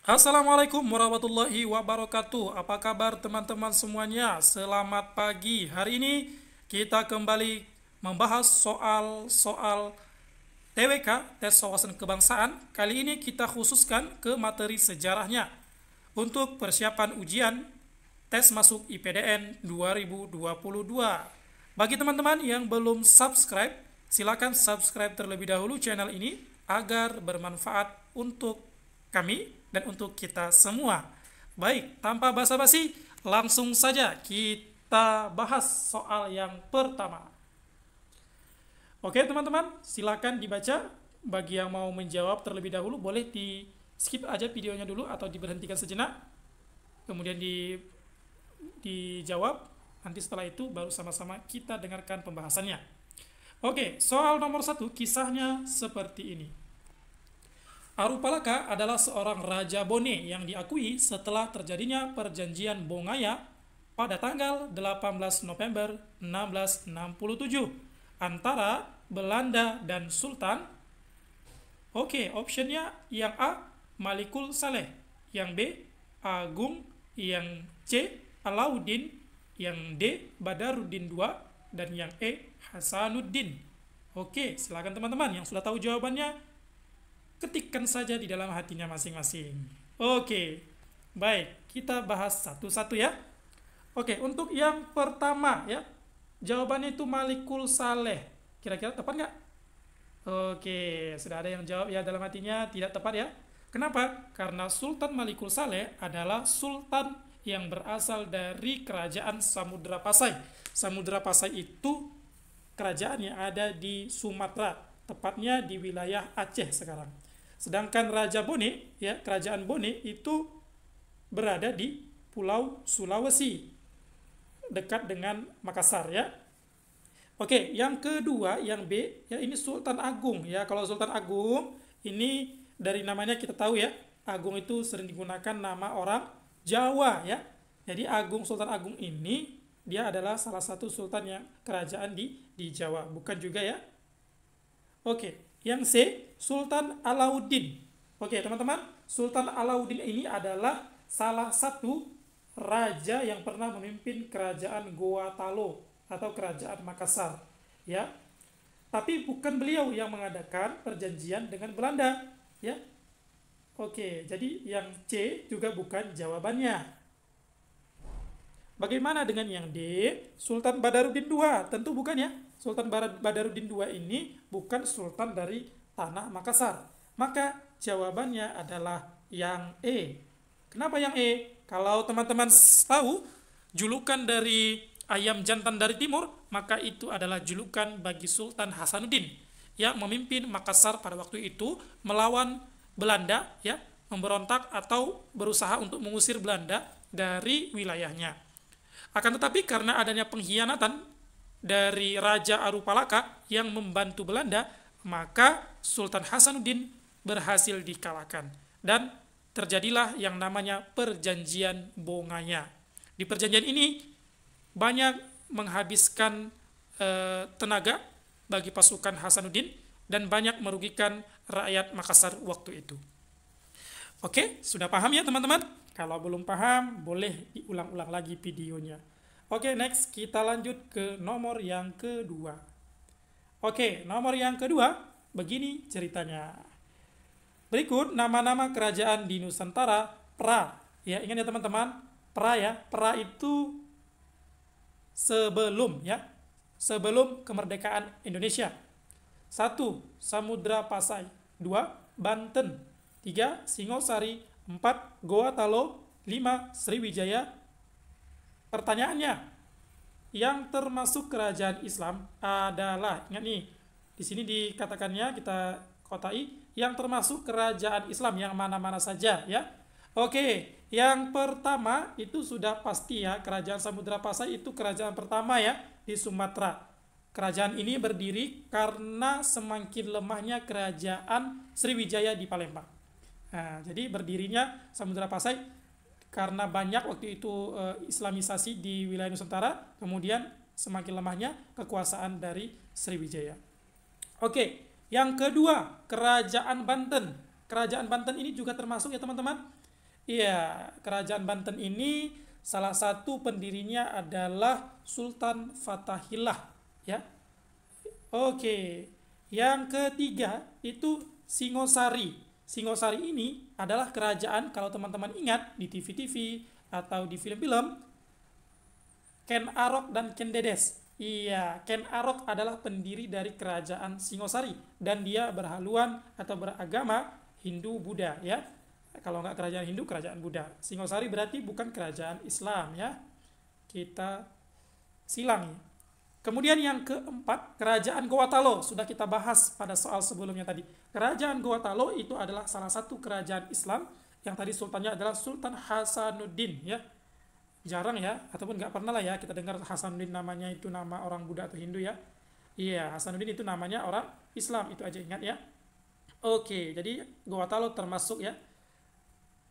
Assalamualaikum warahmatullahi wabarakatuh. Apa kabar teman-teman semuanya? Selamat pagi. Hari ini kita kembali membahas soal-soal TWK, tes wawasan kebangsaan. Kali ini kita khususkan ke materi sejarahnya untuk persiapan ujian tes masuk IPDN 2022. Bagi teman-teman yang belum subscribe, silakan subscribe terlebih dahulu channel ini agar bermanfaat untuk kami dan untuk kita semua. Baik, tanpa basa-basi, langsung saja kita bahas soal yang pertama. Oke teman-teman, silakan dibaca. Bagi yang mau menjawab terlebih dahulu, boleh di skip aja videonya dulu atau diberhentikan sejenak. Kemudian dijawab. Nanti setelah itu baru sama-sama kita dengarkan pembahasannya. Oke, soal nomor 1, kisahnya seperti ini. Arupalaka adalah seorang Raja Bone yang diakui setelah terjadinya perjanjian Bongaya pada tanggal 18 November 1667 antara Belanda dan Sultan. Oke, optionnya yang A, Malikul Saleh, yang B, Agung, yang C, Alauddin, yang D, Badaruddin II, dan yang E, Hasanuddin. Oke, silakan teman-teman yang sudah tahu jawabannya, ketikkan saja di dalam hatinya masing-masing. Oke, baik, kita bahas satu-satu ya. Oke, untuk yang pertama ya, jawabannya itu Malikul Saleh. Kira-kira tepat nggak? Oke, sudah ada yang jawab ya dalam hatinya tidak tepat ya. Kenapa? Karena Sultan Malikul Saleh adalah sultan yang berasal dari kerajaan Samudra Pasai. Samudra Pasai itu kerajaan yang ada di Sumatera, tepatnya di wilayah Aceh sekarang. Sedangkan Raja Bone, ya, kerajaan Bone itu berada di Pulau Sulawesi, dekat dengan Makassar ya. Oke, yang kedua, yang B, ya ini Sultan Agung ya. Kalau Sultan Agung ini dari namanya kita tahu ya, Agung itu sering digunakan nama orang Jawa ya. Jadi Sultan Agung ini dia adalah salah satu sultan yang kerajaan di Jawa, bukan juga ya. Oke, yang C, Sultan Alauddin. Oke, teman-teman, Sultan Alauddin ini adalah salah satu raja yang pernah memimpin kerajaan Goa Talo atau kerajaan Makassar, ya. Tapi bukan beliau yang mengadakan perjanjian dengan Belanda, ya. Oke, jadi yang C juga bukan jawabannya. Bagaimana dengan yang D? Sultan Badaruddin II, tentu bukan ya. Sultan Badaruddin II ini bukan sultan dari tanah Makassar. Maka jawabannya adalah yang E. Kenapa yang E? Kalau teman-teman tahu julukan dari ayam jantan dari timur, maka itu adalah julukan bagi Sultan Hasanuddin yang memimpin Makassar pada waktu itu melawan Belanda, ya, memberontak atau berusaha untuk mengusir Belanda dari wilayahnya. Akan tetapi karena adanya pengkhianatan dari Raja Arupalaka yang membantu Belanda, maka Sultan Hasanuddin berhasil dikalahkan. Dan terjadilah yang namanya Perjanjian Bongaya. Di perjanjian ini banyak menghabiskan tenaga bagi pasukan Hasanuddin dan banyak merugikan rakyat Makassar waktu itu. Oke, sudah paham ya teman-teman? Kalau belum paham, boleh diulang-ulang lagi videonya. Oke, next kita lanjut ke nomor yang kedua. Oke, nomor yang kedua, begini ceritanya. Berikut nama-nama kerajaan di Nusantara pra. Ya, ingat ya teman-teman, pra ya. Pra itu sebelum ya. Sebelum kemerdekaan Indonesia. 1. Samudra Pasai. 2. Banten. 3. Singosari. 4. Goa Talo. 5. Sriwijaya. Pertanyaannya, yang termasuk kerajaan Islam adalah, ingat nih, di sini dikatakannya kita kotai, yang termasuk kerajaan Islam yang mana-mana saja ya. Oke, yang pertama itu sudah pasti ya, kerajaan Samudra Pasai itu kerajaan pertama ya di Sumatera. Kerajaan ini berdiri karena semakin lemahnya kerajaan Sriwijaya di Palembang. Nah, jadi berdirinya Samudra Pasai karena banyak waktu itu Islamisasi di wilayah Nusantara, kemudian semakin lemahnya kekuasaan dari Sriwijaya. Oke, yang kedua, Kerajaan Banten. Kerajaan Banten ini juga termasuk ya teman-teman. Iya, kerajaan Banten ini salah satu pendirinya adalah Sultan Fatahillah, ya. Oke. Yang ketiga itu Singosari. Singosari ini adalah kerajaan, kalau teman-teman ingat di TV-TV atau di film-film, Ken Arok dan Ken Dedes. Iya, Ken Arok adalah pendiri dari kerajaan Singosari dan dia berhaluan atau beragama Hindu-Buddha, ya. Kalau nggak kerajaan Hindu, kerajaan Buddha. Singosari berarti bukan kerajaan Islam, ya. Kita silang. Kemudian yang keempat, kerajaan Gowatalo. Sudah kita bahas pada soal sebelumnya tadi. Kerajaan Gowatalo itu adalah salah satu kerajaan Islam yang tadi sultannya adalah Sultan Hasanuddin, ya. Jarang ya, ataupun nggak pernah lah ya kita dengar Hasanuddin namanya itu nama orang Buddha atau Hindu, ya. Iya, Hasanuddin itu namanya orang Islam, itu aja ingat, ya. Oke, jadi Gowatalo termasuk, ya.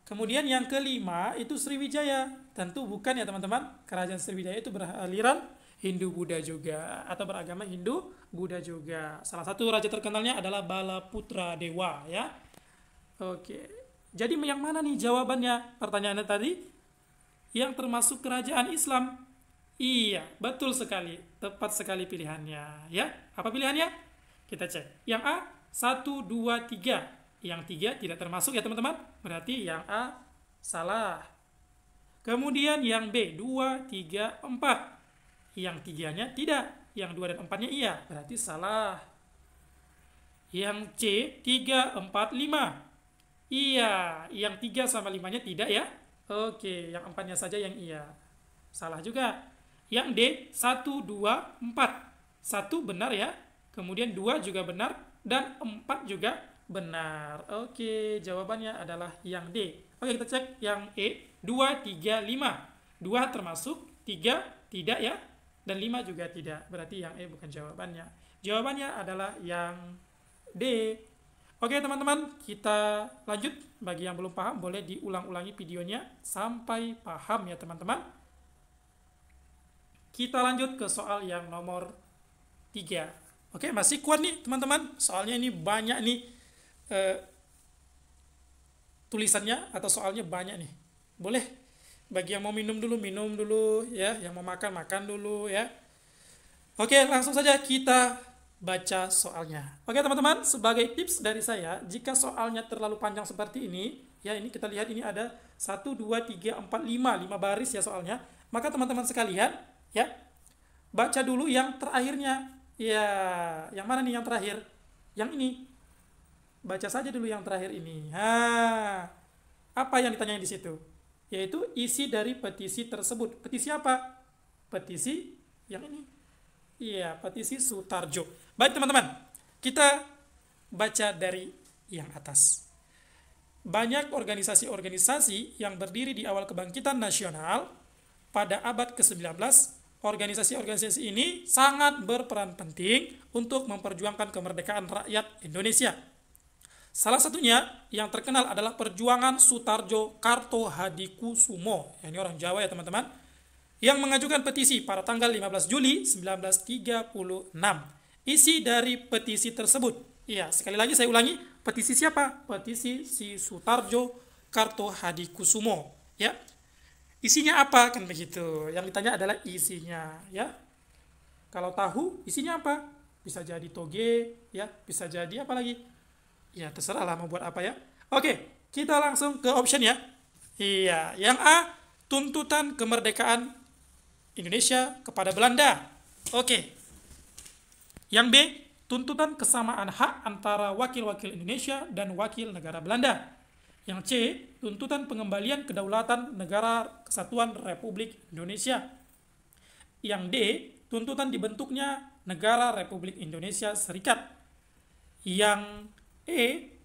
Kemudian yang kelima itu Sriwijaya. Tentu bukan ya teman-teman. Kerajaan Sriwijaya itu beraliran Hindu-Buddha juga. Atau beragama Hindu-Buddha juga. Salah satu raja terkenalnya adalah Balaputra Dewa, ya. Oke. Jadi yang mana nih jawabannya? Pertanyaannya tadi. Yang termasuk kerajaan Islam. Iya, betul sekali. Tepat sekali pilihannya, ya. Apa pilihannya? Kita cek. Yang A, 1, 2, 3. Yang 3 tidak termasuk ya teman-teman. Berarti yang A salah. Kemudian yang B 2, 3, 4. Yang 3-nya tidak. Yang 2 dan 4-nya iya. Berarti salah. Yang C 3, 4, 5. Iya. Yang 3 sama 5-nya tidak ya. Oke. Yang 4-nya saja yang iya. Salah juga. Yang D 1, 2, 4. 1 benar ya. Kemudian 2 juga benar. Dan 4 juga benar. Oke, jawabannya adalah yang D. Oke, kita cek yang E. 2, 3, 5. 2 termasuk, 3 tidak ya. Dan 5 juga tidak. Berarti yang E bukan jawabannya. Jawabannya adalah yang D. Oke teman-teman, kita lanjut. Bagi yang belum paham, boleh diulang-ulangi videonya sampai paham ya teman-teman. Kita lanjut ke soal yang nomor 3. Oke, masih kuat nih teman-teman. Soalnya ini banyak nih tulisannya atau soalnya banyak nih. Boleh bagi yang mau minum dulu ya, yang mau makan dulu ya. Oke, langsung saja kita baca soalnya. Oke teman-teman, sebagai tips dari saya, jika soalnya terlalu panjang seperti ini, ya ini kita lihat ini ada 1, 2, 3, 4, 5 baris ya soalnya. Maka teman-teman sekalian ya, baca dulu yang terakhirnya. Ya, yang mana nih yang terakhir? Yang ini. Baca saja dulu yang terakhir ini. Apa yang ditanyai di situ? Yaitu isi dari petisi tersebut. Petisi apa? Petisi yang ini. Iya, petisi Sutarjo. Baik teman-teman, kita baca dari yang atas. Banyak organisasi-organisasi yang berdiri di awal kebangkitan nasional pada abad ke-19, organisasi-organisasi ini sangat berperan penting untuk memperjuangkan kemerdekaan rakyat Indonesia. Salah satunya yang terkenal adalah perjuangan Sutarjo Kartohadikusumo. Ini orang Jawa ya teman-teman. Yang mengajukan petisi pada tanggal 15 Juli 1936. Isi dari petisi tersebut. Ya, sekali lagi saya ulangi. Petisi siapa? Petisi si Sutarjo Kartohadikusumo. Ya. Isinya apa? Kan begitu. Yang ditanya adalah isinya. Ya. Kalau tahu, isinya apa? Bisa jadi toge. Ya. Bisa jadi apa lagi? Ya terserah lah mau buat apa ya. Oke, kita langsung ke option ya. Iya, yang A, tuntutan kemerdekaan Indonesia kepada Belanda. Oke. Yang B, tuntutan kesamaan hak antara wakil-wakil Indonesia dan wakil negara Belanda. Yang C, tuntutan pengembalian kedaulatan negara kesatuan Republik Indonesia. Yang D, tuntutan dibentuknya negara Republik Indonesia Serikat. Yang E,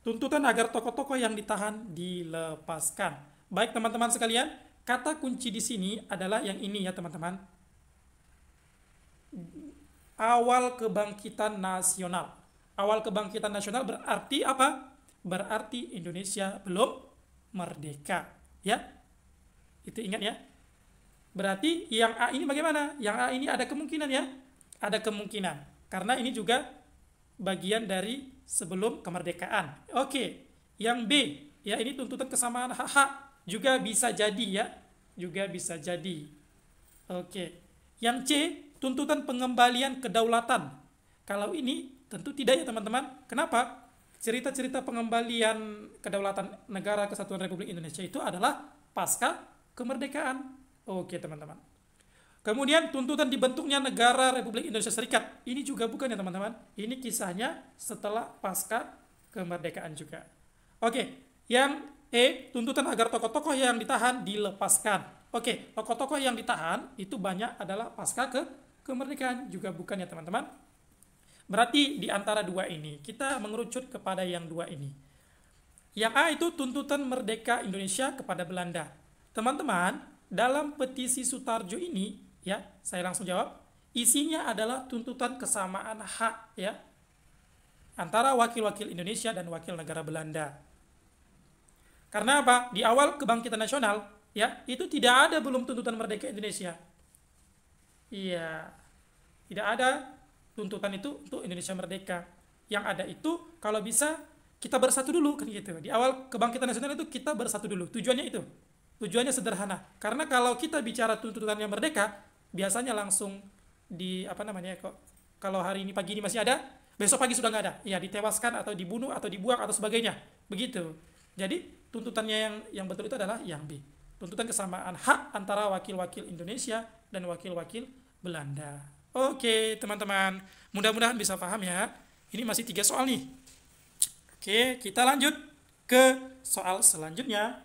tuntutan agar tokoh-tokoh yang ditahan dilepaskan. Baik teman-teman sekalian, kata kunci di sini adalah yang ini ya teman-teman. Awal kebangkitan nasional. Awal kebangkitan nasional berarti apa? Berarti Indonesia belum merdeka. Ya, itu ingat ya. Berarti yang A ini bagaimana? Yang A ini ada kemungkinan ya. Ada kemungkinan. Karena ini juga bagian dari sebelum kemerdekaan. Oke, yang B. Ya, ini tuntutan kesamaan hak-hak juga bisa jadi ya. Juga bisa jadi. Oke. Yang C, tuntutan pengembalian kedaulatan. Kalau ini tentu tidak ya teman-teman. Kenapa? Cerita-cerita pengembalian kedaulatan negara kesatuan Republik Indonesia itu adalah pasca kemerdekaan. Oke teman-teman. Kemudian tuntutan dibentuknya negara Republik Indonesia Serikat. Ini juga bukan ya teman-teman. Ini kisahnya setelah pasca kemerdekaan juga. Oke, yang E, tuntutan agar tokoh-tokoh yang ditahan dilepaskan. Oke, tokoh-tokoh yang ditahan itu banyak adalah pasca kemerdekaan, juga bukan ya teman-teman. Berarti di antara dua ini kita mengerucut kepada yang dua ini. Yang A itu tuntutan merdeka Indonesia kepada Belanda. Teman-teman, dalam petisi Sutarjo ini ya, saya langsung jawab, isinya adalah tuntutan kesamaan hak ya antara wakil-wakil Indonesia dan wakil negara Belanda. Karena apa? Di awal kebangkitan nasional ya, itu tidak ada belum tuntutan merdeka Indonesia. Iya. Tidak ada tuntutan itu untuk Indonesia merdeka. Yang ada itu kalau bisa kita bersatu dulu kan gitu. Di awal kebangkitan nasional itu kita bersatu dulu. Tujuannya itu. Tujuannya sederhana. Karena kalau kita bicara tuntutannya merdeka, biasanya langsung di apa namanya kok, kalau hari ini pagi ini masih ada, besok pagi sudah nggak ada. Ya, ditewaskan atau dibunuh atau dibuang atau sebagainya. Begitu. Jadi tuntutannya yang betul itu adalah yang B. Tuntutan kesamaan hak antara wakil-wakil Indonesia dan wakil-wakil Belanda. Oke, teman-teman. Mudah-mudahan bisa paham ya. Ini masih 3 soal nih. Oke, kita lanjut ke soal selanjutnya.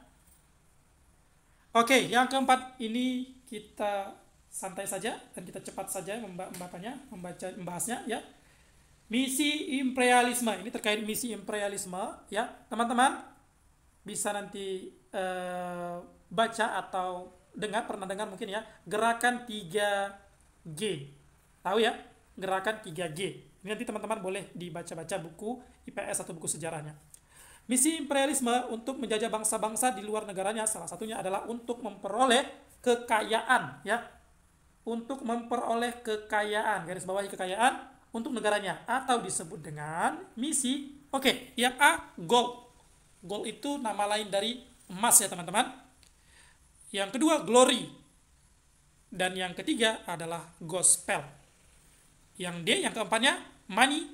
Oke, yang keempat ini kita santai saja dan kita cepat saja membahasnya ya. Misi imperialisme. Ini terkait misi imperialisme ya. Teman-teman bisa nanti baca atau pernah dengar mungkin ya, gerakan 3G. Tahu ya? Gerakan 3G. Ini nanti teman-teman boleh dibaca-baca buku IPS atau buku sejarahnya. Misi imperialisme untuk menjajah bangsa-bangsa di luar negaranya, salah satunya adalah untuk memperoleh kekayaan ya. Untuk memperoleh kekayaan, garis bawahi kekayaan untuk negaranya, atau disebut dengan misi. Oke, yang A, gold. Gold itu nama lain dari emas ya teman-teman. Yang kedua, glory. Dan yang ketiga adalah gospel. Yang D, yang keempatnya, money.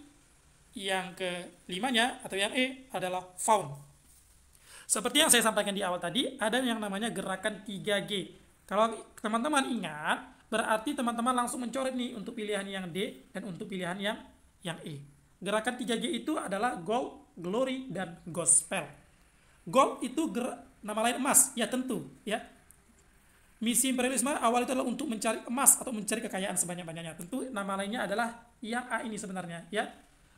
Yang kelimanya atau yang E adalah found. Seperti yang saya sampaikan di awal tadi, ada yang namanya gerakan 3G. Kalau teman-teman ingat, berarti teman-teman langsung mencoret nih untuk pilihan yang D dan untuk pilihan yang E. Gerakan 3G itu adalah gold, glory, dan gospel. Gold itu nama lain emas, ya tentu ya. Misi imperialisme awal itu adalah untuk mencari emas atau mencari kekayaan sebanyak-banyaknya. Tentu nama lainnya adalah yang A ini sebenarnya ya.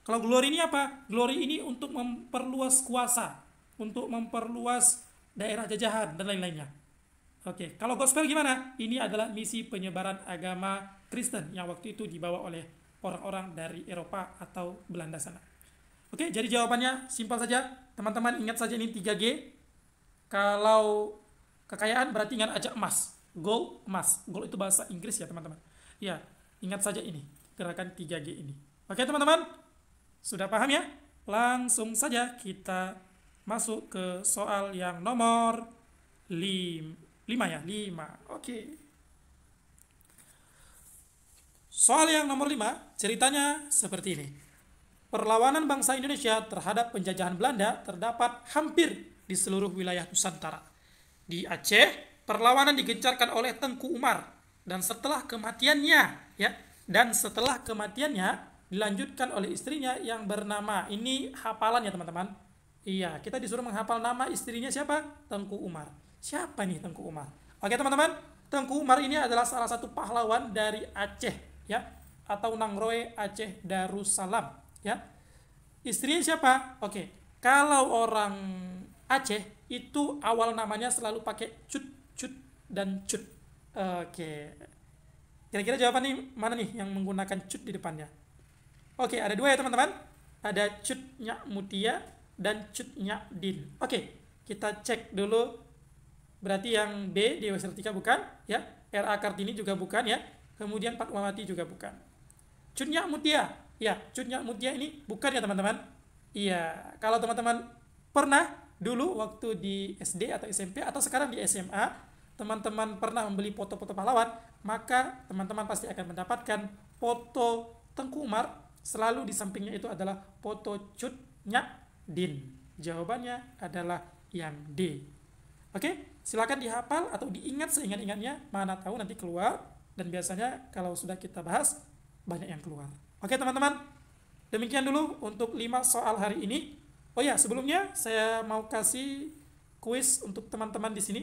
Kalau glory ini apa? Glory ini untuk memperluas kuasa, untuk memperluas daerah jajahan dan lain-lainnya. Oke, kalau gospel gimana? Ini adalah misi penyebaran agama Kristen yang waktu itu dibawa oleh orang-orang dari Eropa atau Belanda sana. Oke, jadi jawabannya simpel saja. Teman-teman ingat saja ini 3G. Kalau kekayaan berarti ingat aja emas. Gold, emas. Gold itu bahasa Inggris ya teman-teman. Ya, ingat saja ini. Gerakan 3G ini. Oke teman-teman, sudah paham ya? Langsung saja kita masuk ke soal yang nomor 5 ya. 5. Oke. Soal yang nomor 5, ceritanya seperti ini. Perlawanan bangsa Indonesia terhadap penjajahan Belanda terdapat hampir di seluruh wilayah Nusantara. Di Aceh, perlawanan digencarkan oleh Tengku Umar dan setelah kematiannya dilanjutkan oleh istrinya yang bernama, ini hafalan ya teman-teman. Iya, kita disuruh menghafal nama istrinya siapa? Tengku Umar. Siapa nih Tengku Umar? Oke teman-teman, Tengku Umar ini adalah salah satu pahlawan dari Aceh ya, atau Nangroe Aceh Darussalam. Ya, istrinya siapa? Oke, kalau orang Aceh itu awal namanya selalu pakai cut, cut, dan cut. Oke, kira-kira jawaban nih mana nih yang menggunakan cut di depannya? Oke, ada 2 ya teman-teman. Ada Cut Nyak Mutia dan Cut Nyak Din. Oke, kita cek dulu. Berarti yang B, Dewi Sertika bukan, ya. R.A. Kartini juga bukan, ya. Kemudian Fatmawati juga bukan. Cut Nyak Mutia. Ya, Cut Nyak Mutia ini bukan ya teman-teman. Iya, kalau teman-teman pernah dulu waktu di SD atau SMP atau sekarang di SMA, teman-teman pernah membeli foto-foto pahlawan, maka teman-teman pasti akan mendapatkan foto Tengku Umar, selalu di sampingnya itu adalah foto Cut Nyak Din. Jawabannya adalah yang D. Oke, silakan dihafal atau diingat seingat-ingatnya, mana tahu nanti keluar, dan biasanya kalau sudah kita bahas banyak yang keluar. Oke teman-teman, demikian dulu untuk 5 soal hari ini. Oh ya, sebelumnya saya mau kasih kuis untuk teman-teman di sini.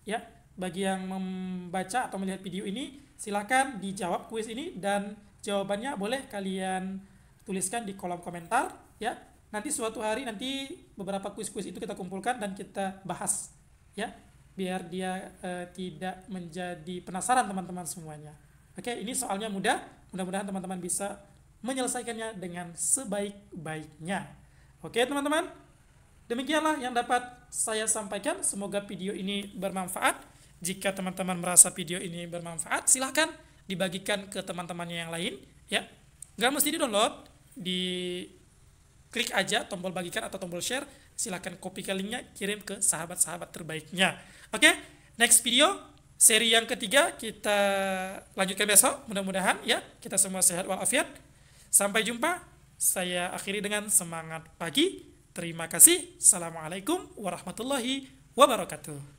Ya, bagi yang membaca atau melihat video ini, silakan dijawab kuis ini dan jawabannya boleh kalian tuliskan di kolom komentar ya. Nanti suatu hari nanti beberapa kuis-kuis itu kita kumpulkan dan kita bahas ya, biar dia tidak menjadi penasaran teman-teman semuanya. Oke, ini soalnya mudah, mudah-mudahan teman-teman bisa menyelesaikannya dengan sebaik-baiknya. Oke teman-teman, demikianlah yang dapat saya sampaikan. Semoga video ini bermanfaat. Jika teman-teman merasa video ini bermanfaat, silahkan dibagikan ke teman-temannya yang lain ya. Nggak mesti di-download, di klik aja tombol bagikan atau tombol share, silahkan copy ke linknya, kirim ke sahabat-sahabat terbaiknya. Oke, next video, seri yang ketiga kita lanjutkan besok, mudah-mudahan ya, kita semua sehat walafiat. Sampai jumpa, saya akhiri dengan semangat pagi. Terima kasih. Assalamualaikum warahmatullahi wabarakatuh.